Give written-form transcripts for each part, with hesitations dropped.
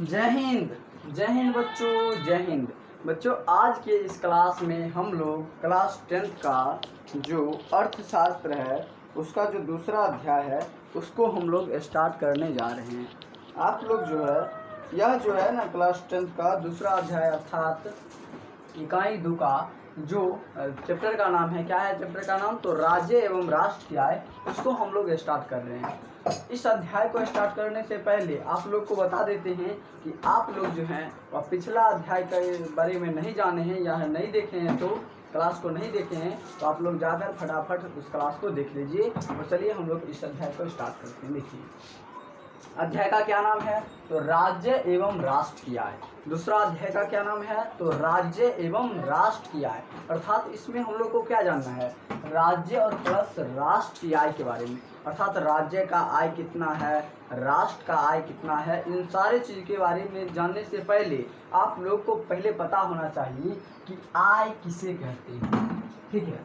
जय हिंद। जय हिंद बच्चों, जय हिंद। बच्चों आज के इस क्लास में हम लोग क्लास 10th का जो अर्थशास्त्र है उसका जो दूसरा अध्याय है उसको हम लोग स्टार्ट करने जा रहे हैं। आप लोग जो है यह जो है ना क्लास 10th का दूसरा अध्याय अर्थात इकाई 2 का जो चैप्टर का नाम है, क्या है चैप्टर का नाम, तो राज्य एवं राष्ट्र की आय, उसको हम लोग स्टार्ट कर रहे हैं। इस अध्याय को स्टार्ट करने से पहले आप लोग को बता देते हैं कि आप लोग जो हैं वह पिछला अध्याय के बारे में नहीं जाने हैं या नहीं देखे हैं, तो क्लास को नहीं देखे हैं तो आप लोग जाकर फटाफट उस क्लास को देख लीजिए। और चलिए हम लोग इस अध्याय को स्टार्ट करते हैं। देखिए अध्याय का क्या नाम है, तो राज्य एवं राष्ट्र की आय। दूसरा अध्याय का क्या नाम है, तो राज्य एवं राष्ट्र की आय। अर्थात इसमें हम लोग को क्या जानना है, राज्य और प्लस राष्ट्र की आय के बारे में। अर्थात राज्य का आय कितना है, राष्ट्र का आय कितना है, इन सारे चीज़ के बारे में जानने से पहले आप लोग को पहले पता होना चाहिए कि आय किसे कहते हैं। ठीक है,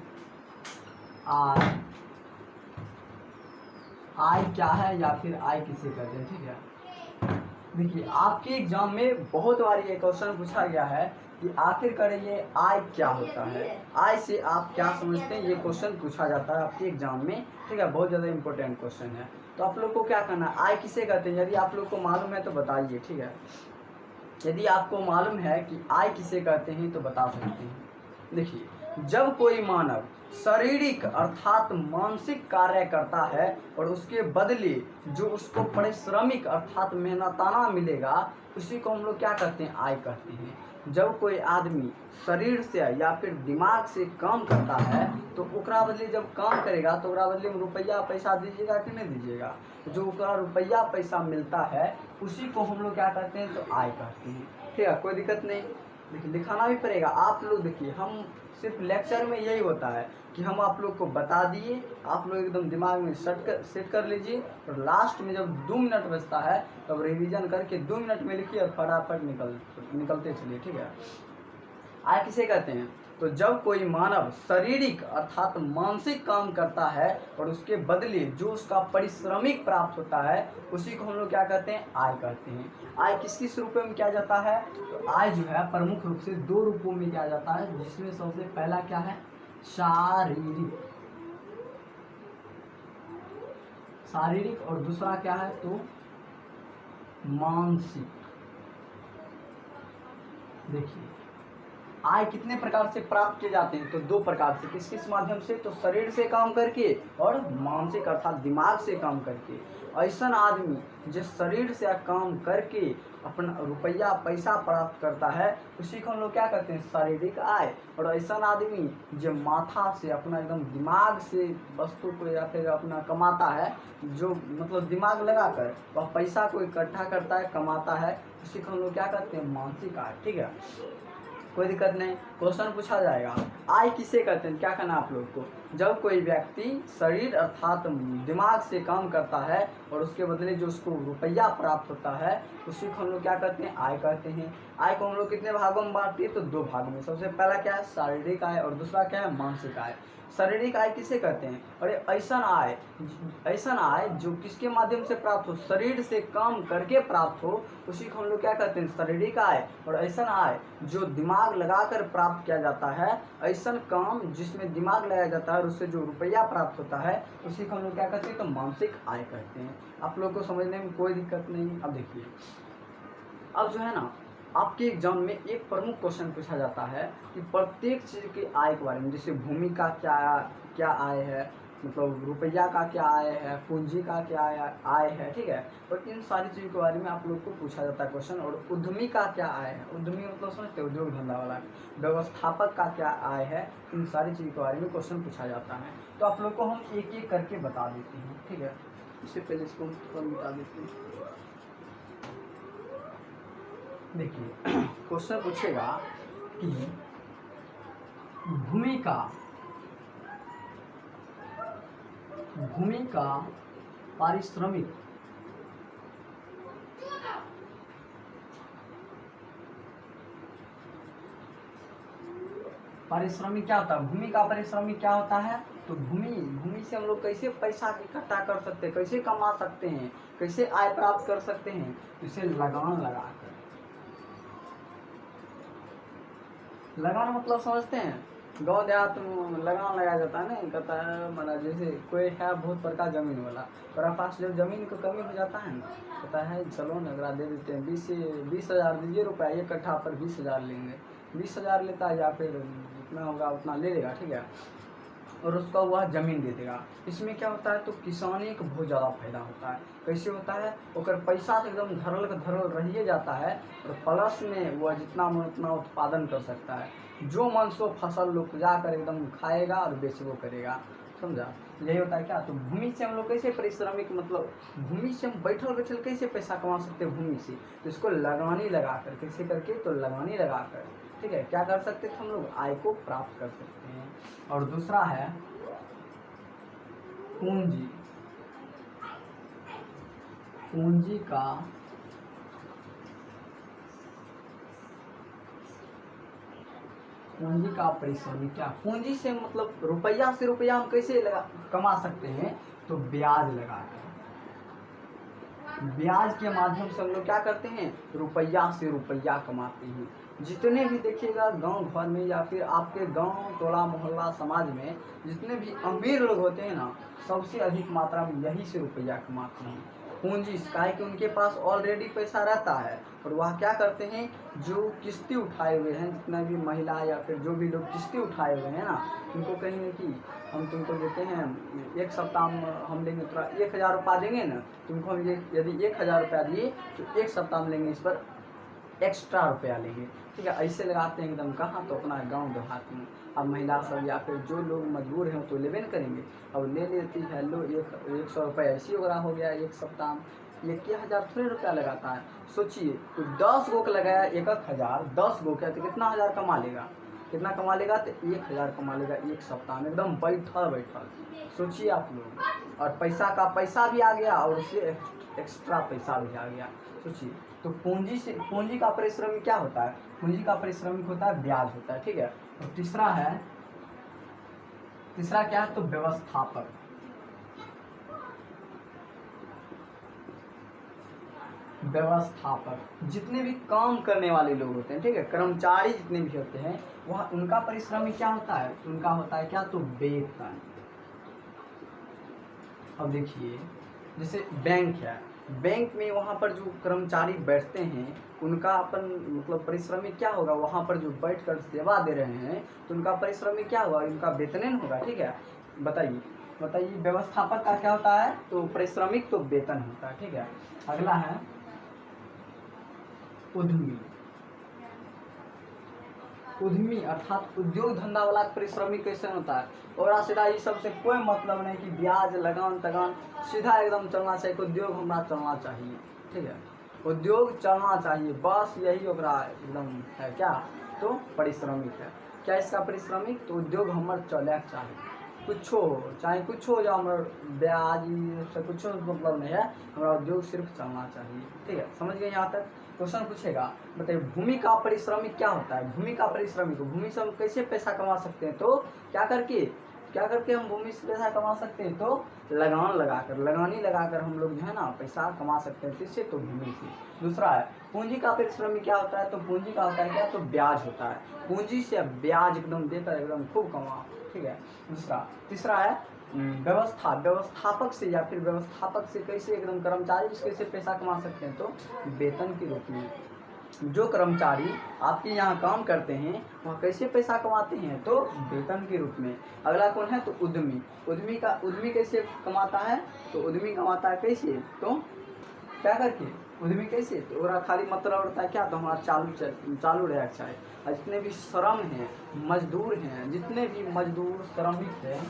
आय क्या है या फिर आय किसे कहते हैं। ठीक है, देखिए आपके एग्जाम में बहुत बार ये क्वेश्चन पूछा गया है कि आखिरकार ये आय क्या होता है, आय से आप क्या समझते हैं, ये क्वेश्चन पूछा जाता है आपके एग्जाम में। ठीक है, बहुत ज़्यादा इंपॉर्टेंट क्वेश्चन है। तो आप लोग को क्या करना है, आय किसे कहते हैं, यदि आप लोग को मालूम है तो बताइए। ठीक है, यदि आपको मालूम है कि आय किसे कहते हैं तो बता सकते हैं। देखिए जब कोई मानव शारीरिक अर्थात मानसिक कार्य करता है और उसके बदले जो उसको पारिश्रमिक अर्थात मेहनताना मिलेगा, उसी को हम लोग क्या कहते हैं, आय कहते हैं। जब कोई आदमी शरीर से या फिर दिमाग से काम करता है तो ओकरा बदले जब काम करेगा तो ओकरा बदले में रुपया पैसा दीजिएगा कि नहीं दीजिएगा, जो ओकरा रुपया पैसा मिलता है उसी को हम लोग क्या कहते हैं, तो आय कहते हैं। ठीक है, कोई दिक्कत नहीं। देखिए लिखाना भी पड़ेगा आप लोग। देखिए हम सिर्फ लेक्चर में यही होता है कि हम आप लोग को बता दिए, आप लोग एकदम दिमाग में सेट कर लीजिए और लास्ट में जब 2 मिनट बचता है तब रिवीजन करके 2 मिनट में लिखिए और फटाफट निकलते चलिए। ठीक है, आय किसे कहते हैं, तो जब कोई मानव शारीरिक अर्थात मानसिक काम करता है और उसके बदले जो उसका पारिश्रमिक प्राप्त होता है उसी को हम लोग क्या कहते हैं, आय कहते हैं। आय किस किस रूपों में किया जाता है, तो आय जो है प्रमुख रूप से 2 रूपों में किया जाता है, जिसमें सबसे पहला क्या है, शारीरिक और दूसरा क्या है, तो मानसिक। देखिए आय कितने प्रकार से प्राप्त किए जाते हैं, तो 2 प्रकार से। किस किस माध्यम से, तो शरीर से काम करके और मानसिक अर्थात दिमाग से काम करके। ऐसा आदमी जो शरीर से काम करके अपना रुपया पैसा प्राप्त करता है उसी को हम लोग क्या कहते हैं, शारीरिक आय। और ऐसा आदमी जो माथा से अपना एकदम दिमाग से वस्तु को या फिर अपना कमाता है, जो मतलब दिमाग लगाकर वह पैसा को इकट्ठा करता है, कमाता है, उसी को हम लोग क्या कहते हैं, मानसिक आय। ठीक है, कोई दिक्कत नहीं, क्वेश्चन पूछा जाएगा। आय किसे कहते हैं, क्या कहना आप लोग को, जब कोई व्यक्ति शरीर अर्थात दिमाग से काम करता है और उसके बदले जो उसको रुपया प्राप्त होता है उसी को हम लोग क्या कहते हैं, आय कहते हैं। आय को हम लोग कितने भागों में बांटते हैं, तो 2 भाग में। सबसे पहला क्या है, शारीरिक आय और दूसरा क्या है, मानसिक आय। शारीरिक आय किसे कहते हैं, और ऐसा आय जो किसके माध्यम से प्राप्त हो, शरीर से काम करके प्राप्त हो, उसी को हम लोग क्या कहते हैं, शारीरिक आय। और ऐसा आय जो दिमाग लगाकर प्राप्त किया जाता है, ऐसा काम जिसमें दिमाग लगाया जाता है और उससे जो रुपया प्राप्त होता है उसी को हम लोग क्या कहते हैं, तो मानसिक आय कहते हैं। आप लोग को समझने में कोई दिक्कत नहीं। अब देखिए अब जो है ना आपके एग्जाम में एक प्रमुख क्वेश्चन पूछा जाता है कि प्रत्येक चीज़ के आय के बारे में, जैसे भूमि का क्या आय है, मतलब रुपया का क्या आय है, पूंजी का क्या आय है। ठीक है, और इन सारी चीज़ों के बारे में आप लोग को पूछा जाता है क्वेश्चन। और उद्यमी का क्या आय है, उद्यमी मतलब समझते हो, उद्योग धंधा वाला। व्यवस्थापक का क्या आय है, इन सारी चीज़ों के बारे में क्वेश्चन पूछा जाता है। तो आप लोग को हम एक एक करके बता देते हैं। ठीक है, इससे पहले इसको बता देते हैं। देखिए क्वेश्चन पूछेगा कि भूमि का पारिश्रमिक पारिश्रमिक क्या होता है, भूमि का पारिश्रमिक क्या होता है, तो भूमि से हम लोग कैसे पैसा इकट्ठा कर सकते हैं, कैसे कमा सकते हैं, कैसे आय प्राप्त कर सकते हैं, इसे लगान लगाकर। लगान मतलब समझते हैं, गाँव देहात में लगान लगाया जाता है ना, कहता है माना जैसे कोई है बहुत बड़का जमीन वाला, और पास जब जमीन को कमी हो जाता है ना, कहता है चलो नगरा दे देते हैं, 20,000 दीजिए रुपया, एक कट्ठा पर 20,000 लेंगे, 20,000 लेता है या फिर जितना होगा उतना ले लेगा, ठीक है, और उसका वह जमीन दे देगा। इसमें क्या होता है, तो किसानी को बहुत ज़्यादा फायदा होता है। कैसे होता है, ओकर पैसा तो एकदम धरल का धरल रहिए जाता है, और प्लस में वह जितना मन उतना उत्पादन कर सकता है, जो मन सो फसल लोग उपजा कर एकदम खाएगा और बेचबो करेगा, समझा। यही होता है क्या, तो भूमि से हम लोग कैसे पारिश्रमिक, मतलब भूमि से हम बैठल बैठल कैसे पैसा कमा सकते हैं भूमि से, तो इसको लगानी लगाकर, कैसे करके, तो लगानी लगाकर, ठीक है, क्या कर सकते थे हम लोग, आय को प्राप्त कर सकते हैं। और दूसरा है पूंजी। पूंजी का पारिश्रमिक क्या, पूंजी से मतलब रुपया से रुपया हम कैसे कमा सकते हैं, तो ब्याज लगाकर, ब्याज के माध्यम से हम लोग क्या करते हैं, रुपया से रुपया कमाते हैं। जितने भी देखिएगा गांव भर में या फिर आपके गांव टोला मोहल्ला समाज में जितने भी अमीर लोग होते हैं ना, सबसे अधिक मात्रा में यही से रुपया कमाते हैं। पूंजी इसका है कि उनके पास ऑलरेडी पैसा रहता है, और वह क्या करते हैं, जो किस्ती उठाए हुए हैं, जितना भी महिला या फिर जो भी लोग किस्ती उठाए हुए हैं ना, उनको कहेंगे कि हम तुमको देते हैं, एक सप्ताह में हम लेंगे, थोड़ा 1,000 रुपया देंगे ना तुमको, हम ये यदि 1,000 रुपया दिए तो एक सप्ताह में लेंगे, इस पर एक्स्ट्रा रुपया लेंगे, ठीक है। ऐसे लगाते हैं एकदम, कहाँ, तो अपना गांव देहात में। अब महिला सब या फिर जो लोग मजबूर हैं तो लेवे न करेंगे, अब ले लेती है, लो 100 रुपये ऐसी वगैरह हो गया एक सप्ताह में, 1,000 थोड़े रुपया लगाता है। सोचिए, तो 10 गो का लगाया 1,000, 10 गो का तो कितना हज़ार कमा लेगा, कितना कमा लेगा, तो 1,000 कमा लेगा एक सप्ताह में, एकदम बैठल। सोचिए आप लोग, और पैसा का पैसा भी आ गया और उससे एक्स्ट्रा पैसा भी आ गया। सोचिए, तो पूंजी का पारिश्रमिक क्या होता है, पूंजी का पारिश्रमिक होता है ब्याज होता है, ठीक है। और तीसरा क्या है, तो व्यवस्थापक। जितने भी काम करने वाले लोग होते हैं, ठीक है, कर्मचारी जितने भी होते हैं, वह उनका पारिश्रमिक क्या होता है, उनका होता है क्या, तो वेतन। अब देखिए, जैसे बैंक है, बैंक में वहाँ पर जो कर्मचारी बैठते हैं उनका अपन मतलब पारिश्रमिक क्या होगा, वहाँ पर जो बैठकर सेवा दे रहे हैं तो उनका पारिश्रमिक क्या होगा, उनका वेतन होगा, ठीक है। बताइए व्यवस्थापक का क्या होता है, तो पारिश्रमिक तो वेतन होता है, ठीक है। अगला है उद्यमी अर्थात उद्योग धंधा वाला पारिश्रमिक कैसे होता है, और सीधा ये सबसे कोई मतलब नहीं कि ब्याज लगान तगान, सीधा एकदम चलना चाहिए, उद्योग हमारा चलना चाहिए, ठीक है, उद्योग चलना चाहिए, बस यही ओकरा एकदम है क्या, तो पारिश्रमिक है। क्या इसका पारिश्रमिक, तो उद्योग हमार चले चाहिए, कुछ हो चाहे कुछ हो जाओ, हमारे ब्याज से कुछ मतलब नहीं है, हमारा उद्योग सिर्फ चलना चाहिए, ठीक है। समझ गए यहाँ तक। क्वेश्चन पूछेगा, बताइए भूमि का पारिश्रमिक क्या होता है, भूमि का पारिश्रमिक, भूमि से हम कैसे पैसा कमा सकते हैं, तो क्या करके हम भूमि से पैसा कमा सकते हैं, तो लगानी लगाकर हम लोग जो है ना पैसा कमा सकते हैं, किससे, तो भूमि से। दूसरा है पूंजी का पारिश्रमिक क्या होता है, तो पूंजी का होता है क्या, तो ब्याज होता है, पूंजी से ब्याज एकदम देकर एकदम खूब कमाओ, ठीक है। तीसरा है व्यवस्थापक से या फिर व्यवस्थापक से कैसे एकदम कर्मचारी से कैसे पैसा कमा सकते हैं, तो वेतन के रूप में। जो कर्मचारी आपके यहाँ काम करते हैं वह कैसे पैसा कमाते हैं, तो वेतन के रूप में। अगला कौन है, तो उद्यमी कैसे कमाता है, तो उद्यमी कमाता है कैसे, तो क्या करके, उद्यमी कैसे, तो खाली मतलब होता है क्या, तो हमारा चालू रहेगा चाहिए। और जितने भी श्रम हैं, मजदूर हैं, जितने भी मजदूर श्रमिक हैं,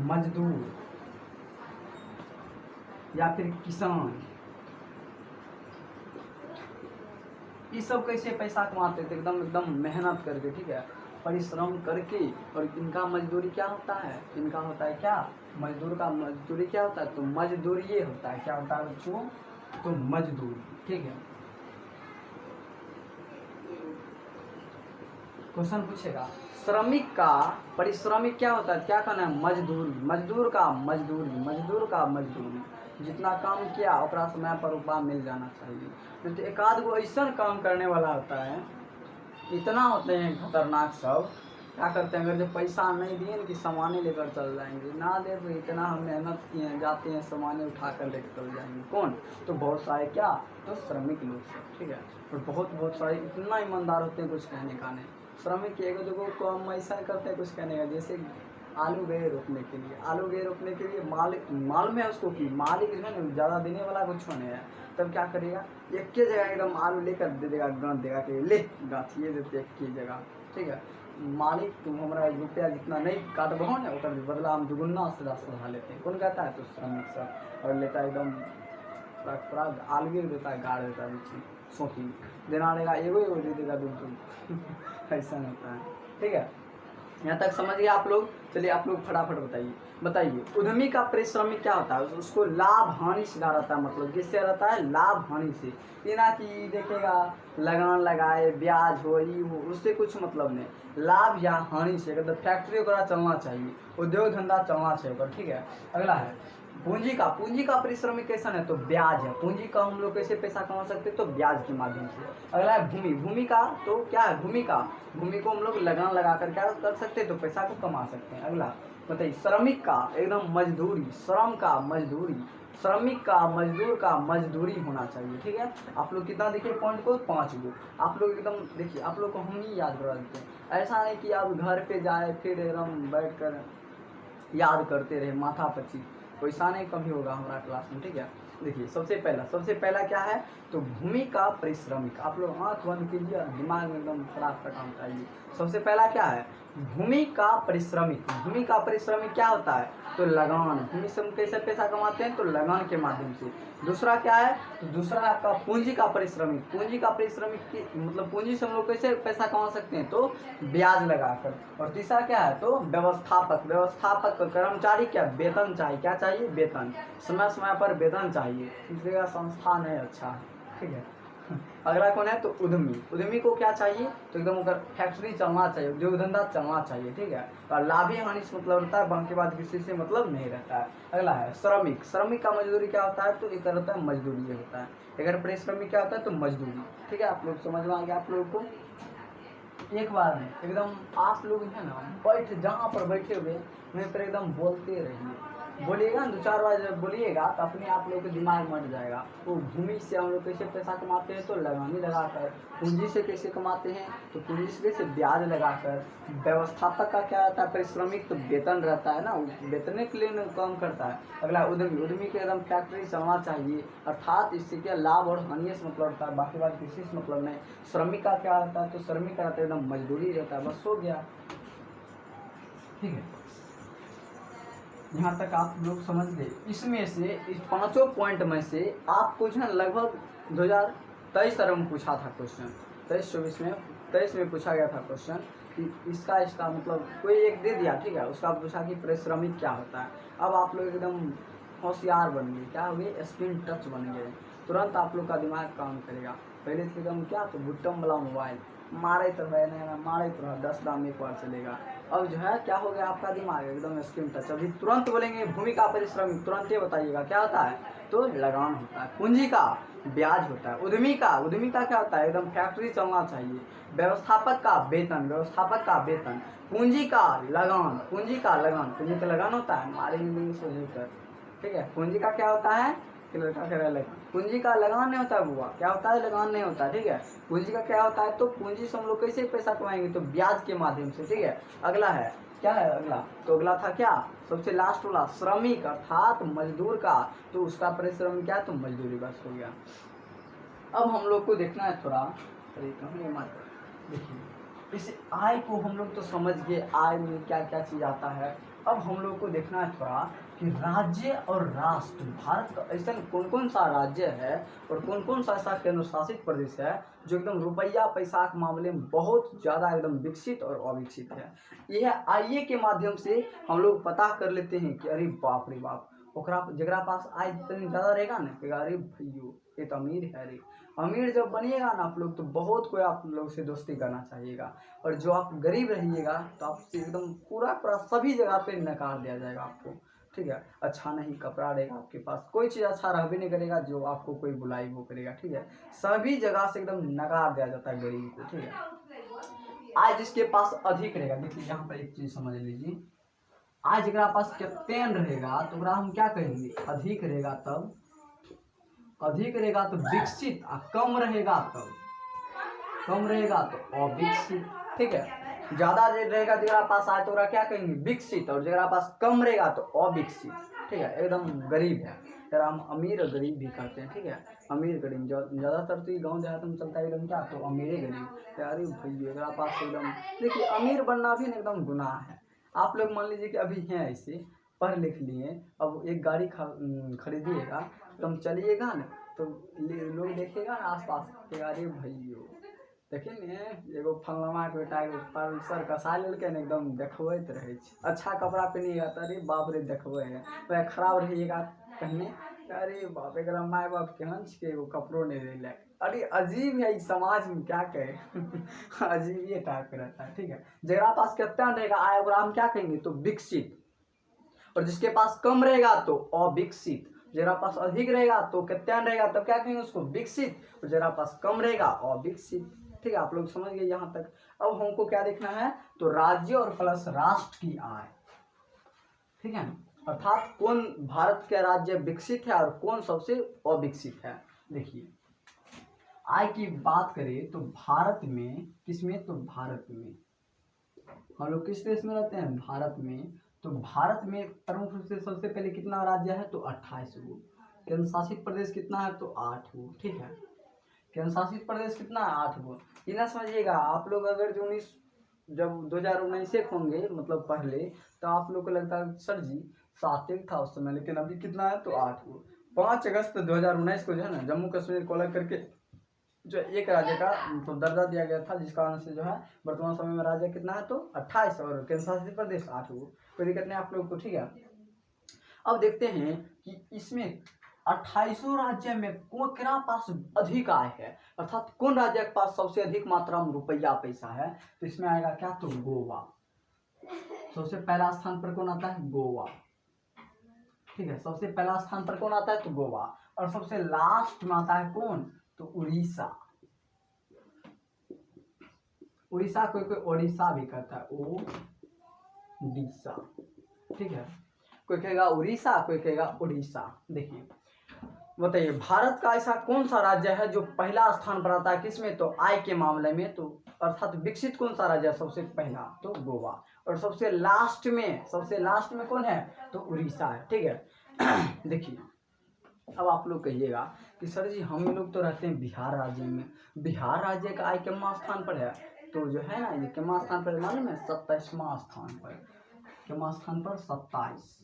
मजदूर या फिर किसान, ये सब कैसे पैसा कमाते थे, एकदम मेहनत करके, ठीक है, परिश्रम करके। और इनका मजदूरी क्या होता है, इनका होता है क्या, मजदूर का मजदूरी क्या होता है, तो मजदूरी ये होता है, क्या होता है बच्चों, तो मजदूरी, ठीक है। क्वेश्चन पूछेगा श्रमिक का परिश्रमिक क्या होता है, क्या कहना है, मजदूरी, मजदूर का मजदूरी, मजदूर का मजदूरी, जितना काम किया ओकरा समय पर रुपया मिल जाना चाहिए। तो एक आध गो ऐसा काम करने वाला होता है, इतना होते हैं खतरनाक सब, क्या करते हैं, अगर जो पैसा नहीं दिए ना कि सामाने लेकर चल जाएंगे, ना दे तो इतना हम मेहनत किए हैं, जाते हैं सामाने उठा कर लेकर चल जाएंगे। कौन? तो बहुत सारे क्या, तो श्रमिक लोग सब, ठीक है। और बहुत सारे इतना ईमानदार होते हैं, कुछ कहने का नहीं। श्रमिक एक दो को हम ऐसा करते हैं कुछ कहने का, जैसे आलू गए रोपने के लिए, आलू गए रोपने के लिए माल में उसको की मालिक जो है ना ज़्यादा देने वाला कुछ नहीं है, तब क्या करेगा, एक के जगह एकदम आलू लेकर दे देगा, गांठ देगा कि ले गांठ ये देते एक की जगह, ठीक है। मालिक तुम हमारा रुपया जितना नहीं काटबहो ना ओकर बदला हम दुगुना से सधा लेते हैं। कौन कहता है? तो श्रमिक सब। और लेता है एकदम पूरा आलू देता है, गाड़ देता है बीच सोती देना रहेगा, एगो एगो दे देगा दूध ऐसा होता है, ठीक है। यहाँ तक समझ गए आप लोग? चलिए आप लोग फटाफट बताइए उद्यमी का परिश्रमिक क्या होता है, उसको लाभ हानि सीधा रहता है, मतलब किससे रहता है, लाभ हानि से। ये ना कि देखेगा लगान लगाए ब्याज हो ये हो, उससे कुछ मतलब नहीं, लाभ या हानि से। अगर फैक्ट्री वगैरह चलना चाहिए, उद्योग धंधा चलना चाहिए, ठीक है। अगला है पूंजी का परिश्रमिक कैसा है, तो ब्याज है। पूंजी का हम लोग कैसे पैसा कमा सकते हैं, तो ब्याज के माध्यम से। अगला है भूमि का, तो क्या है, भूमि को हम लोग लगान लगा कर क्या कर सकते हैं, तो पैसा को कमा सकते हैं। अगला बताइए श्रमिक का एकदम मजदूरी, श्रम का मजदूरी, श्रमिक का मजदूर का मजदूरी होना चाहिए, ठीक है। आप लोग कितना देखिए पॉइंट को, 5 गो आप लोग एकदम देखिए, आप लोग को हम ही याद करवा देते हैं। ऐसा नहीं कि आप घर पे जाए फिर एकदम बैठ कर याद करते रहे माथा पच्ची, वैसा नहीं कभी होगा हमारा क्लास में, ठीक है। देखिए सबसे पहला क्या है, तो भूमि का परिश्रमिक। आप लोग आँख बंद कीजिए, दिमाग में एकदम फटाफट काम चाहिए। सबसे पहला क्या है, भूमि का परिश्रमिक। भूमि का परिश्रमिक क्या होता है, तो लगान। भूमि से हम कैसे पैसा कमाते हैं, तो लगान के माध्यम से। दूसरा क्या है, तो दूसरा आपका पूंजी का परिश्रमिक। पूंजी का परिश्रमिक की मतलब पूंजी से हम लोग कैसे पैसा कमा सकते हैं, तो ब्याज लगाकर। और तीसरा क्या है, तो व्यवस्थापक कर्मचारी क्या, वेतन चाहिए, क्या चाहिए, वेतन, समय समय पर वेतन चाहिए, इसलिए संस्था नहीं अच्छा है, ठीक है। अगला कौन है, तो उद्यमी को क्या चाहिए, तो एकदम अगर फैक्ट्री चलना चाहिए, उद्योग धंधा चलना चाहिए, ठीक है। और लाभ ही हानि से मतलब रहता है, बाकी बात किसी से मतलब नहीं रहता है। अगला है श्रमिक का मजदूरी क्या होता है, तो एक रहता है मजदूरी होता है। अगर परिश्रमिक क्या होता है, तो मजदूरी, ठीक है। आप लोग समझ में आ गया आप लोगों को? एक बार में एकदम आप लोग है ना जहाँ पर बैठे हुए वहीं पर एकदम बोलते रहिए, बोलिएगा ना 2-4 बार जब बोलिएगा तो अपने आप लोग के दिमाग मट जाएगा। तो भूमि से हम लोग कैसे पैसा कमाते हैं, तो लगानी लगाकर। पूंजी से कैसे कमाते हैं, तो पूंजी से कैसे ब्याज लगाकर। व्यवस्थापक का क्या रहता है, परिश्रमिक, तो वेतन रहता है ना, वेतन के लिए काम करता है। अगला उद्यमी के एकदम फैक्ट्री चलना चाहिए, अर्थात इससे क्या लाभ और हानि से मतलब रहता है, बाकी बात किसी से मतलब नहीं। श्रमिक का क्या रहता है, तो श्रमिक का रहता है एकदम मजदूरी रहता है, बस हो गया, ठीक है। यहाँ तक आप लोग समझ गए। इसमें से इस 5 पॉइंट में से आपको जो है लगभग 2023 में पूछा था क्वेश्चन, 23-24 में 23 में पूछा गया था क्वेश्चन कि इसका मतलब कोई एक दे दिया, ठीक है। उसका पूछा कि परिश्रमिक क्या होता है। अब आप लोग एकदम होशियार बन गए, क्या हो गए, स्क्रीन टच बन गए, तुरंत आप लोग का दिमाग काम करेगा। पहले थे एकदम क्या, तो बुट्टम वाला मोबाइल मारे तो है नहीं मारे तो 10 दाम एक बार चलेगा। अब जो है क्या हो गया, आपका दिमाग एकदम स्क्रीन टच। अभी तुरंत बोलेंगे भूमि का परिश्रमिक, तुरंत ये बताइएगा क्या होता है, तो लगान होता है। पूंजी का ब्याज होता है। उद्यमी का क्या होता है, एकदम फैक्ट्री चलना चाहिए। व्यवस्थापक का वेतन। पूंजी का लगान, पूंजी का लगान होता है, हमारे इंग्लिश में, ठीक है। पूंजी का क्या होता है, लड़का कह रहा है पूंजी का लगान नहीं होता है बुआ, क्या होता है, लगान नहीं होता है, ठीक है। पूंजी का क्या होता है, तो पूंजी से हम लोग कैसे पैसा कमाएंगे, तो ब्याज के माध्यम से, ठीक है। अगला है क्या है, अगला तो अगला था क्या, सबसे लास्ट वाला श्रमिक अर्थात मजदूर का, तो उसका परिश्रम क्या, तो मजदूरी, बस हो गया। अब हम लोग को देखना है थोड़ा, देखिए इस आय को हम लोग तो समझ गए, आय में क्या क्या चीज़ आता है। अब हम लोग को देखना है थोड़ा कि राज्य और राष्ट्र, भारत का ऐसा कौन कौन सा राज्य है और कौन कौन सा ऐसा केंद्र शासित प्रदेश है जो एकदम रुपया पैसा के मामले में बहुत ज़्यादा एकदम विकसित और अविकसित है। यह आय के माध्यम से हम लोग पता कर लेते हैं कि अरे बाप रे बाप, ओकरा जगरा पास आय इतनी ज़्यादा रहेगा ना कि अरे भैयो ये तो अमीर है रे। अमीर जब बनिएगा ना आप लोग तो बहुत कोई आप लोग से दोस्ती करना चाहिएगा, और जो आप गरीब रहिएगा तो आपसे एकदम पूरा पूरा सभी जगह पे नकार दिया जाएगा आपको, ठीक है। अच्छा नहीं कपड़ा रहेगा आपके पास, कोई चीज़ अच्छा रह भी नहीं करेगा जो आपको कोई बुलाई वो करेगा, ठीक है। सभी जगह से एकदम नकार दिया जाता है गरीब को, ठीक है। आज जिसके पास अधिक रहेगा, देखिए यहाँ पर एक चीज़ समझ लीजिए, आज अगर पास कितने रहेगा तो ओकरा हम क्या कहेंगे, अधिक रहेगा तब, अधिक रहेगा तो विकसित, और कम रहेगा तब, कम रहेगा तो अविकसित, ठीक है। ज्यादा रहेगा जगह पास आए तो ओकरा क्या कहेंगे, विकसित, और जगह पास कम रहेगा तो अविकसित, ठीक है। एकदम गरीब है, यार हम अमीर और गरीब भी कहते हैं, ठीक है। अमीर गरीब ज्यादातर तो गाँव देहात में चलता है एकदम क्या, तो अमीर गरीब। अरे भैया अगर पास एकदम, देखिए अमीर बनना भी ना एकदम गुनाह है। आप लोग मान लीजिए कि अभी हैं ऐसे पढ़ लिख लिए, अब एक गाड़ी खरीदिएगा तो हम चलिएगा ना तो लोग देखेगा ना आसपास के, अरे भैयो देखिए ने एगो फलनमा के बेटा एगो पल्सर कसा लेलकै ने, एकदम देखबैत रहे छै। अच्छा कपड़ा पहनिएगा तो अरे बाप रे देखबे है, वह खराब रहिएगा कहने, अरे बाप रे माय बाप केहन छिके एगो कपड़ो नहीं देलक। अरे अजीब है इस समाज में, क्या कहे अजीब ये टाइप का रहता है, ठीक है। जरा पास कितना रहेगा आय ओकरा हम क्या कहेंगे, तो विकसित, और जिसके पास कम रहेगा तो अविकसित। जरा पास अधिक रहेगा तो कितना रहेगा तब क्या कहेंगे उसको, विकसित, और जरा पास कम रहेगा अविकसित, ठीक है। आप लोग समझ गए यहाँ तक। अब हमको क्या देखना है, तो राज्य और प्लस राष्ट्र की आय, ठीक है, अर्थात कौन भारत का राज्य विकसित है और कौन सबसे अविकसित है। देखिए आय की बात करें तो भारत में, किसमें, तो भारत में, हम लोग किस देश में रहते हैं, भारत में। तो भारत में प्रमुख रूप से सबसे पहले कितना राज्य है, तो 28 गो। केंद्र शासित प्रदेश कितना है, तो 8 गो, ठीक है। केंद्र शासित प्रदेश कितना है, 8 गो। ये ना समझिएगा आप लोग अगर जो 19 जब 2019 होंगे मतलब पहले, तो आप लोग को लगता है सर जी 7 था उस समय, लेकिन अभी कितना है, तो 8 गो। 5 अगस्त 2019 को जो है ना जम्मू कश्मीर को अलग करके जो एक राज्य का मतलब दर्जा दिया गया था, जिस कारण से जो है वर्तमान समय में राज्य कितना है, तो 28, और केंद्र शासित प्रदेश 8 गो। कोई दिक्कत नहीं आप लोग को, ठीक है। अब देखते हैं कि इसमें 28 राज्य में कौन केना पास अधिक आय है, अर्थात कौन राज्य के पास सबसे अधिक मात्रा में रुपया पैसा है। तो इसमें आएगा क्या, तो गोवा। सबसे पहला स्थान पर कौन आता है, गोवा, ठीक है। सबसे पहला स्थान पर कौन आता है, तो गोवा, और सबसे लास्ट में आता है कौन, तो उड़ीसा। उड़ीसा कोई कोई ओडिशा भी कहता है, ओडिशा, ठीक है। कोई कहेगा उड़ीसा, कोई कहेगा उड़ीसा। देखिए बताइए भारत का ऐसा कौन सा राज्य है जो पहला स्थान पर आता है, किसमें, तो आय के मामले में, तो अर्थात विकसित कौन सा राज्य है सबसे पहला, तो गोवा, और सबसे लास्ट में कौन है, तो उड़ीसा है, ठीक है। देखिए अब आप लोग कहिएगा कि सर जी हम लोग तो रहते हैं बिहार राज्य में, बिहार राज्य का आय कितना स्थान पर है, तो जो है ना ये कितना स्थान पर मालूम है, 27वां स्थान पर। कितना स्थान पर, 27।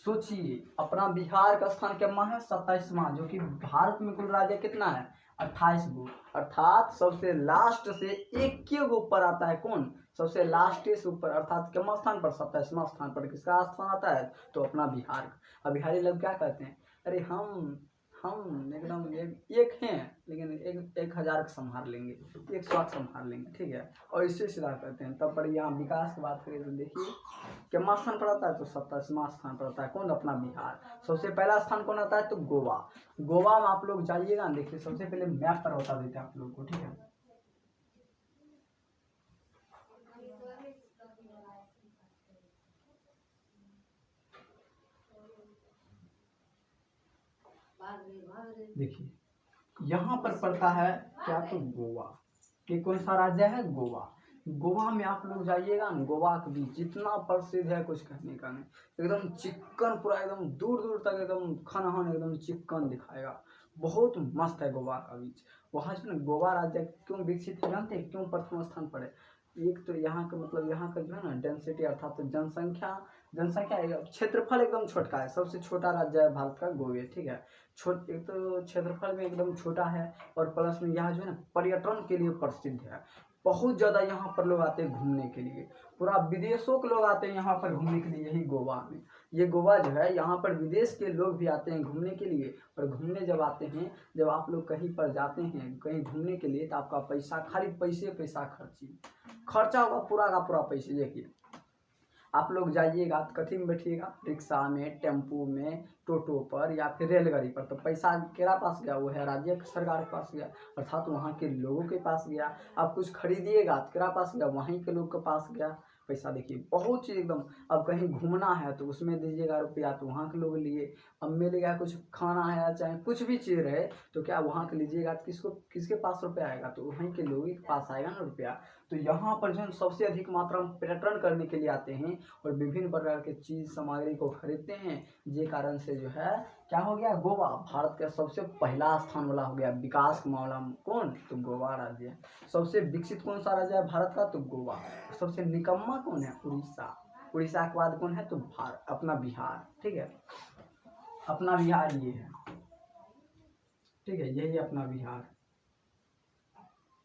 सोचिए अपना बिहार का स्थान कितना है, 27वां, जो कि भारत में कुल राज्य कितना है, 28 गो, अर्थात सबसे लास्ट से एक के ऊपर आता है कौन, सबसे लास्ट से ऊपर, अर्थात कितना स्थान पर, 27वां स्थान पर किसका स्थान आता है, तो अपना बिहार। अब बिहारी लोग क्या कहते हैं, अरे हम एकदम एक हैं, लेकिन 1000 को संभाल लेंगे, 100 को संभाल लेंगे, ठीक है। और इससे सीधा करते हैं। तब पर यहाँ विकास की बात करें तो देखिए कितना स्थान पर आता है, तो 27वां स्थान पर आता है कौन, अपना बिहार। सबसे पहला स्थान कौन आता है, तो गोवा। गोवा में आप लोग जाइएगा, देखिए सबसे पहले मैप पर बता देते हैं आप लोग को, ठीक है। देखिए यहाँ पर पड़ता है क्या, तो गोवा। कि कौन सा राज्य है, गोवा। गोवा में आप लोग जाइएगा ना, गोवा का बीच जितना प्रसिद्ध है कुछ कहने का नहीं, एकदम चिक्कन, पूरा एकदम दूर दूर तक एकदम खनहन एकदम चिक्कन दिखाएगा, बहुत मस्त है गोवा का बीच। वहाँ जो ना गोवा राज्य क्यों विकसित है जानते हैं, क्यों प्रथम स्थान पर है। एक तो यहाँ का मतलब यहाँ का जो है ना डेंसिटी, अर्थात तो जनसंख्या क्षेत्रफल एकदम छोटा है, सबसे छोटा राज्य है भारत का गोवा, ठीक है। एक तो क्षेत्रफल में एकदम छोटा है, और प्लस में यहाँ जो है ना पर्यटन के लिए प्रसिद्ध है। बहुत ज़्यादा यहाँ पर लोग आते हैं घूमने के लिए, पूरा विदेशों के लोग आते हैं यहाँ पर घूमने के लिए। यही गोवा में, ये गोवा जो है यहाँ पर विदेश के लोग भी आते हैं घूमने के लिए। और घूमने जब आते हैं, जब आप लोग कहीं पर जाते हैं कहीं घूमने के लिए, तो आपका पैसा खाली पैसा खर्चा होगा पूरा का पूरा पैसे। देखिए आप लोग जाइएगा तो कथी में बैठिएगा, रिक्शा में, टेम्पू में, टोटो पर या फिर रेलगाड़ी पर, तो पैसा केरा पास गया, वो है राज्य सरकार के पास गया, अर्थात वहाँ के लोगों के पास गया। आप कुछ खरीदिएगा तो केरा पास गया, वहीं के लोग के पास गया पैसा। देखिए बहुत चीज़ एकदम, अब कहीं घूमना है तो उसमें दीजिएगा रुपया तो वहाँ के लोग लिए, अब मिलेगा कुछ खाना है चाहे कुछ भी चीज़ रहे तो क्या वहाँ के लीजिएगा तो किसके पास रुपया आएगा, तो वहीं के लोगों के पास आएगा ना रुपया। तो यहाँ पर जो है सबसे अधिक मात्रा में पर्यटन करने के लिए आते हैं और विभिन्न प्रकार के चीज़ सामग्री को खरीदते हैं। ये कारण से जो है क्या हो गया, गोवा भारत का सबसे पहला स्थान वाला हो गया विकास के मामला में। कौन, तो गोवा राज्य है। सबसे विकसित कौन सा राज्य है भारत का, तो गोवा। सबसे निकम्मा कौन है, उड़ीसा। उड़ीसा के बाद कौन है, तो अपना बिहार। ठीक है, अपना बिहार ये है, ठीक है, यही अपना बिहार,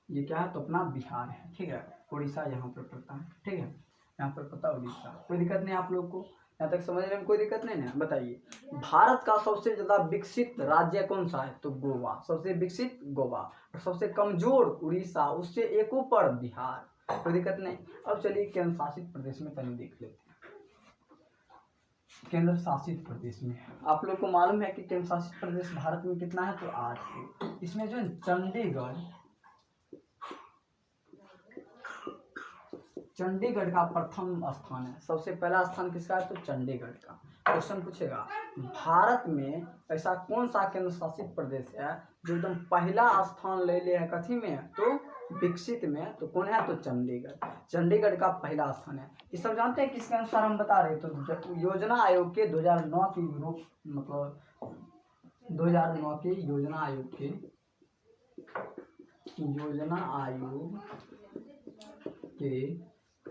ये क्या है, तो अपना बिहार है। ठीक है, उड़ीसा यहाँ पर पड़ता है। ठीक है, यहाँ पर पता उड़ीसा। कोई दिक्कत नहीं आप लोग को, यहाँ तक समझने में कोई दिक्कत नहीं ना। बताइए भारत का सबसे ज्यादा विकसित राज्य कौन सा है, तो गोवा। सबसे विकसित गोवा, और सबसे कमजोर उड़ीसा, उससे एक ऊपर बिहार। कोई दिक्कत नहीं। अब चलिए केंद्र शासित प्रदेश में तनी देख लेते हैं। केंद्र शासित प्रदेश में आप लोग को मालूम है कि केंद्र शासित प्रदेश भारत में कितना है, तो 8 है। इसमें जो है चंडीगढ़ का प्रथम स्थान है। सबसे पहला स्थान किसका है, तो चंडीगढ़ का। क्वेश्चन पूछेगा भारत में ऐसा कौन सा केंद्र शासित प्रदेश है जो एकदम पहला स्थान ले लिया है, कथी में, तो विकसित में, तो कौन है, तो चंडीगढ़। चंडीगढ़ का पहला स्थान है। ये सब जानते हैं किसके अनुसार हम बता रहे, तो योजना आयोग के 2009 की मतलब 2009 के योजना आयोग के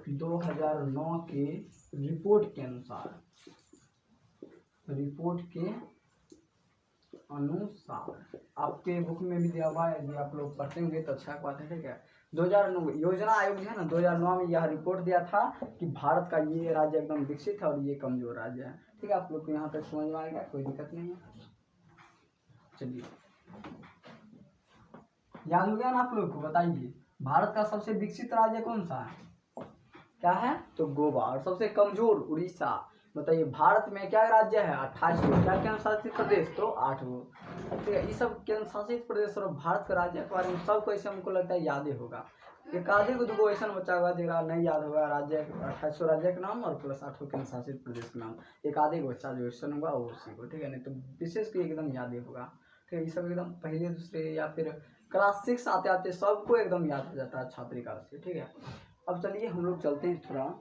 2009 के रिपोर्ट के अनुसार आपके बुक में भी दिया हुआ है, यदि आप लोग पढ़ते होंगे तो अच्छा बात है। ठीक है, 2009 योजना आयोग जो है ना, 2009 में यह रिपोर्ट दिया था कि भारत का ये राज्य एकदम विकसित है और ये कमजोर राज्य है। ठीक है, आप लोग को यहाँ तक समझ में आएगा, कोई दिक्कत नहीं है। चलिए याद हो गया ना आप लोग को। बताइए भारत का सबसे विकसित राज्य कौन सा है, क्या है, तो गोवा। और सबसे कमजोर उड़ीसा। बताइए भारत में क्या राज्य है, 28 गो। क्या केंद्र शासित प्रदेश, तो 8 गो। ठीक है, ये सब केंद्र शासित प्रदेश और भारत के राज्य के बारे में सबको ऐसे हमको लगता है याद ही होगा। एक आधे को दो ऐसा बच्चा होगा जरा नहीं याद होगा राज्य 28 राज्य के नाम और प्लस 8 केंद्र शासित प्रदेश के नाम। एक आधे को बच्चा जो ऐसा होगा वो उसी को। ठीक है, नहीं तो विशेष को एकदम याद ही होगा। ठीक है, ये सब एकदम पहले दूसरे या फिर क्लास 6 आते आते सबको एकदम याद हो जाता है छात्री काल से। ठीक है, अब चलिए हम लोग चलते हैं थोड़ा।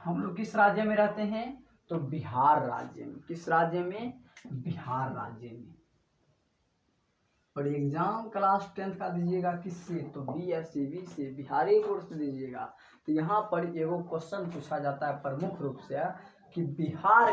हम लोग किस राज्य में रहते हैं, तो बिहार राज्य में। किस राज्य में, बिहार राज्य में। और एग्जाम क्लास 10th का दीजिएगा किससे, तो BSCB से, बिहारी बोर्ड से दीजिएगा। तो यहाँ पर एगो क्वेश्चन पूछा जाता है प्रमुख रूप से कि बिहार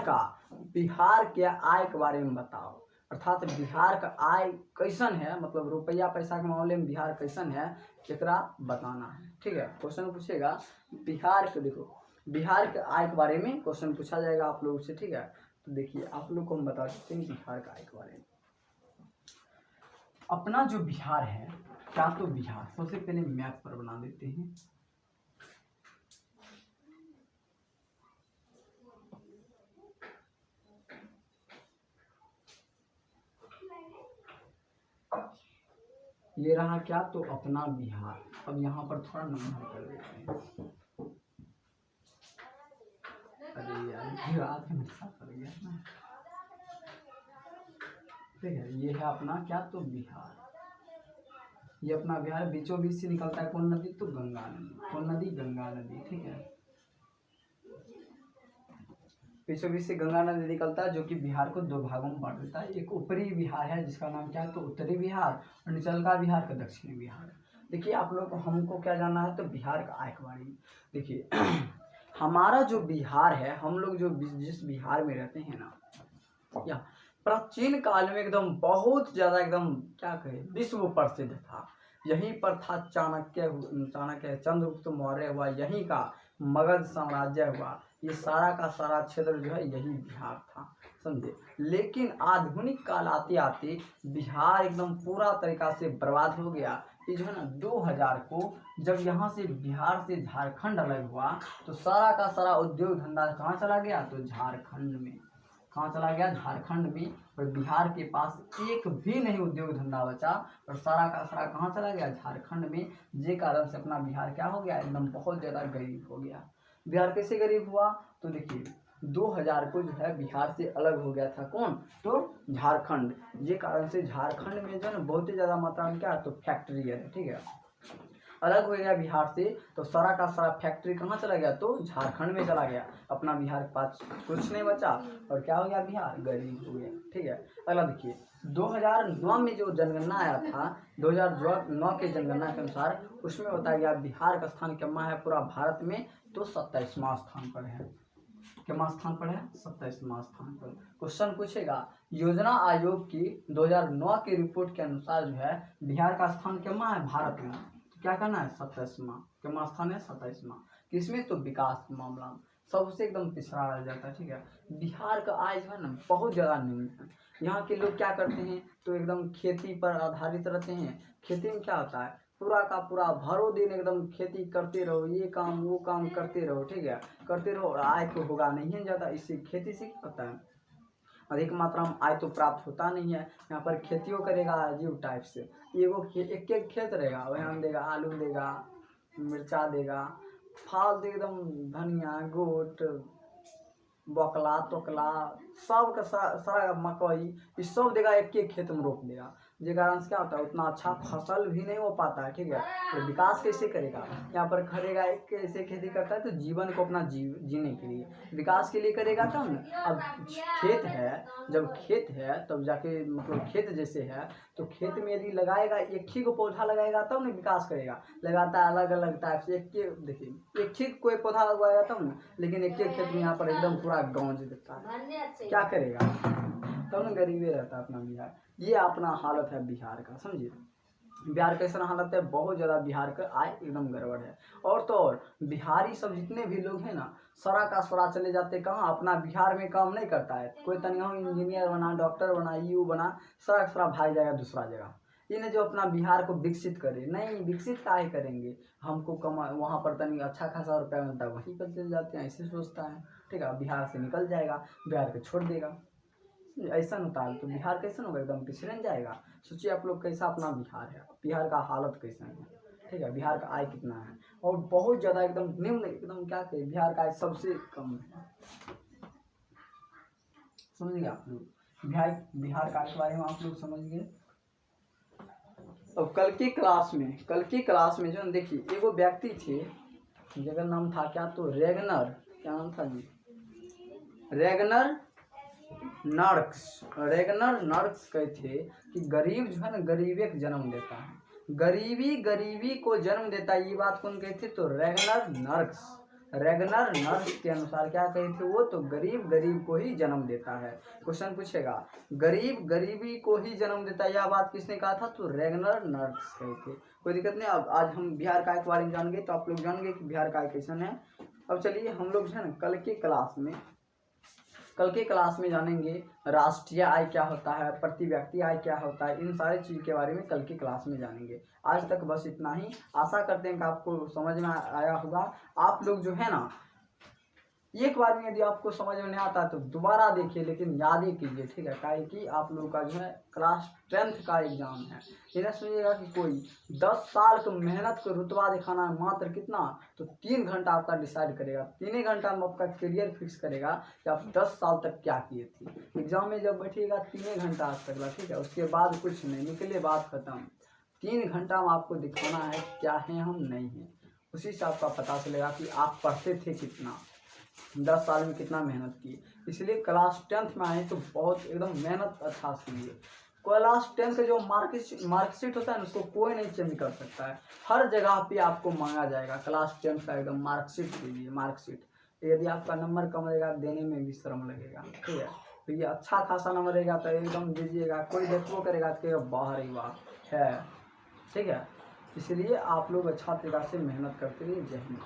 के आय के बारे में बताओ। अर्थात बिहार का आय कैसन है, मतलब रुपया पैसा के मामले में बिहार कैसन है, एकरा बताना है। ठीक है, क्वेश्चन पूछेगा बिहार के, देखो बिहार के आय के बारे में क्वेश्चन पूछा जाएगा आप लोगों से। ठीक है, तो देखिए आप लोग को हम बता सकते हैं बिहार का आय के बारे में। अपना जो बिहार है, क्या तो बिहार, सबसे पहले मैप पर बना देते हैं। ये रहा क्या, तो अपना बिहार। अब यहाँ पर थोड़ा नंबर कर देते हैं। अरे यार रात में नशा कर गया ना। ठीक है, ये है अपना क्या, तो बिहार। ये अपना बिहार बीचों बीच से निकलता है कौन नदी, तो गंगा नदी। कौन नदी, गंगा नदी। ठीक है, बीचों बीच से गंगा नदी निकलता है जो कि बिहार को 2 भागों में बांट देता है। एक ऊपरी बिहार है जिसका नाम क्या है, तो उत्तरी बिहार, और निचलका बिहार का दक्षिणी बिहार। देखिए आप लोग हमको क्या जानना है, तो बिहार का आय के बारे में। देखिए हमारा जो बिहार है, हम लोग जो जिस बिहार में रहते हैं ना, या प्राचीन काल में एकदम बहुत ज्यादा एकदम क्या कहे विश्व प्रसिद्ध था। यहीं पर था चाणक्य, चंद्रगुप्त मौर्य हुआ, यहीं का मगध साम्राज्य हुआ, ये सारा का सारा क्षेत्र जो है यही बिहार था, समझे। लेकिन आधुनिक काल आते आते बिहार एकदम पूरा तरीका से बर्बाद हो गया। ये जो है ना 2000 को जब यहाँ से बिहार से झारखंड अलग हुआ तो सारा का सारा उद्योग धंधा कहाँ चला गया, तो झारखंड में। कहाँ चला गया, झारखंड में। और बिहार के पास एक भी नहीं उद्योग धंधा बचा और सारा का सारा कहाँ चला गया, झारखंड में। जे कारण से अपना बिहार क्या हो गया, एकदम बहुत ज़्यादा गरीब हो गया। बिहार कैसे गरीब हुआ, तो देखिए 2000 को जो है बिहार से अलग हो गया था कौन, तो झारखंड। ये कारण से झारखंड में जो है ना बहुत ही ज़्यादा मात्रा में क्या, तो फैक्ट्री है, ठीक है। अलग हो गया बिहार से तो सारा का सारा फैक्ट्री कहाँ चला गया, तो झारखंड में चला गया। अपना बिहार के पास कुछ नहीं बचा और क्या हो गया, बिहार गरीब हो गया, ठीक है। अगला देखिए 2009 में जो जनगणना आया था, 2009 के जनगणना के अनुसार उसमें बताया गया बिहार का स्थान क्या है पूरा भारत में, तो 27वां स्थान पर है। कितना स्थान पर है, 27वां स्थान पर। क्वेश्चन पूछेगा योजना आयोग की 2009 की रिपोर्ट के अनुसार जो है बिहार का स्थान क्या है भारत में, तो क्या करना है, 27वां। कितना स्थान है, 27वां। किसमें, तो विकास के मामला में सबसे एकदम पिछड़ा रह जाता है, ठीक है। बिहार का आय जो है ना बहुत ज़्यादा निम्न है। यहाँ के लोग क्या करते हैं, तो एकदम खेती पर आधारित रहते हैं। खेती में क्या होता है, पूरा का पूरा भरो दिन एकदम खेती करते रहो, ये काम वो काम करते रहो, ठीक है, करते रहो और आय तो होगा नहीं है ज़्यादा। इससे खेती से क्या होता है, अधिक मात्रा में आय तो प्राप्त होता नहीं है। यहाँ पर खेतियों करेगा अजीब टाइप से, एक एक खेत रहेगा, वहाँ देगा आलू देगा, मिर्चा देगा, फालतू एकदम धनिया गोट बकला तोकला सब का सारा मकई ये सब देगा, एक एक खेत में रोप देगा। जिस कारण से क्या होता है, उतना अच्छा फसल भी नहीं हो पाता है, ठीक है। तो विकास कैसे करेगा, यहाँ पर करेगा एक कैसे खेती करता है, तो जीवन को अपना जीने के लिए, विकास के लिए करेगा तब ना। अब खेत है, जब खेत है तब जाके मतलब खेत जैसे है तो खेत में यदि लगाएगा एक ही को पौधा लगाएगा तब ना विकास करेगा। लगाता है अलग अलग टाइप से, देखिए एक ही कोई पौधा लगवाएगा तब ना, लेकिन एक खेत में यहाँ पर एकदम पूरा गाँव देता है, क्या करेगा, तब ना गरीबी रहता है अपना बिहार। ये अपना हालत है बिहार का, समझिए। बिहार कैसा हालत है, बहुत ज़्यादा बिहार का आय एकदम गड़बड़ है। और तो और बिहारी सब जितने भी लोग हैं ना सारा का सारा चले जाते कहाँ, अपना बिहार में काम नहीं करता है। कोई तनिया इंजीनियर बना, डॉक्टर बना, यू बना, सारा का सारा भाग जाएगा दूसरा जगह। इन्हें जो अपना बिहार को विकसित करे, नहीं विकसित काहे करेंगे, हमको कमा वहाँ पर तनी अच्छा खासा रुपया मिलता है वहीं पर चले जाते हैं, ऐसे सोचता है, ठीक है। बिहार से निकल जाएगा, बिहार को छोड़ देगा, ऐसा होता है। तो बिहार कैसा होगा, एकदम पिछड़ जाएगा। सोचिए आप लोग कैसा अपना बिहार है, बिहार का हालत कैसा है, ठीक है। बिहार का आय कितना है और बहुत ज़्यादा एकदम निम्न, एकदम क्या कहें, बिहार का आय सबसे कम है, समझ गए आप लोग। बिहार का के बारे में आप लोग समझ गए। अब कल की क्लास में जो देखिए एगो व्यक्ति थे जिनका नाम था क्या, तो रेगनर, क्या नाम था जी, रेगनर नर्क्स कहते थे कि गरीब जो है ना गरीबी को जन्म देता है, गरीबी को जन्म देता है। ये बात कौन कहते, तो रेगनर नर्क्स के अनुसार क्या कहे थे वो, तो गरीब को ही जन्म देता है। क्वेश्चन पूछेगा गरीब गरीबी को ही जन्म देता है, यह बात किसने कहा था, तो रेगनर नर्क्स कहे थे। कोई दिक्कत नहीं। अब आज हम बिहार का के बारे में जान गए, तो आप लोग जान गए कि बिहार का कैसन है। अब चलिए हम लोग जो है ना कल के क्लास में जानेंगे राष्ट्रीय आय क्या होता है, प्रति व्यक्ति आय क्या होता है, इन सारी चीज़ के बारे में कल की क्लास में जानेंगे। आज तक बस इतना ही। आशा करते हैं कि आपको समझ में आया होगा। आप लोग जो है ना एक बार में यदि आपको समझ में नहीं आता तो दोबारा देखिए, लेकिन याद ही कीजिए, ठीक है। काहे कि आप लोगों का जो है क्लास 10th का एग्जाम है। ये ना समझिएगा कि कोई 10 साल की मेहनत को रुतबा दिखाना है मात्र कितना, तो 3 घंटा आपका डिसाइड करेगा, 3 घंटा में आपका करियर फिक्स करेगा कि आप 10 साल तक क्या किए थे। एग्जाम में जब बैठिएगा 3 घंटा आज तक, ठीक है, उसके बाद कुछ नहीं, निकले बात खत्म। 3 घंटा में आपको दिखाना है क्या है हम नहीं है, उसी से आपका पता चलेगा कि आप पढ़ते थे कितना, 10 साल में कितना मेहनत की। इसलिए क्लास 10th में आए तो बहुत एकदम मेहनत अच्छा कीजिए। क्लास 10th का जो मार्कशीट होता है ना उसको कोई नहीं चेंज कर सकता है, हर जगह पे आपको मांगा जाएगा। क्लास 10th का एकदम मार्कशीट दीजिए, मार्कशीट। यदि आपका नंबर कम रहेगा देने में भी शर्म लगेगा, ठीक है। तो ये अच्छा खासा नंबर रहेगा तो एकदम दीजिएगा, कोई देखो करेगा तो बाहर ही बात है, ठीक है। इसलिए आप लोग अच्छा तरीक़ा से मेहनत करते रहिए। जय हिंद।